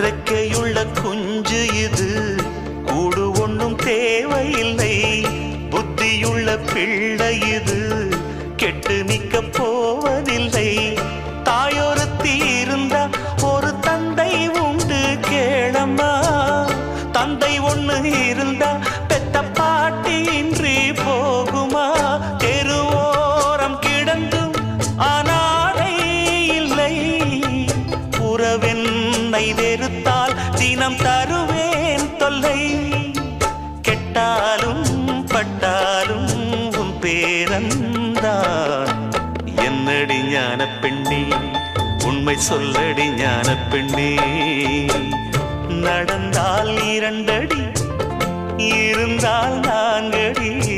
ரெக்கையுள்ள குஞ்சு இது, கூடு ஒன்றும் தேவையில்லை. புத்தியுள்ள பிள்ளை இது, கெட்டு நிக்க போவதில்லை. தாயொருத்தி இருந்தா ஒரு தந்தை உண்டு கேளம்மா. தந்தை ஒண்ணு இருந்தா பெத்த பாட்டி இன்றி போகுமா? தெருவோரம் கிடந்தும் அனாதை இல்லை. உறவென்னை வெறுத்தால் தினம் தருவேன் தொல்லை. கெட்டாலும் பட்டாலும் உன் பேரந்தான். என்னடி ஞான பெண்ணே, உண்மை சொல்லடி ஞான பெண்ணே. நடந்தால் 2 அடி, இருந்தால் 4 அடி.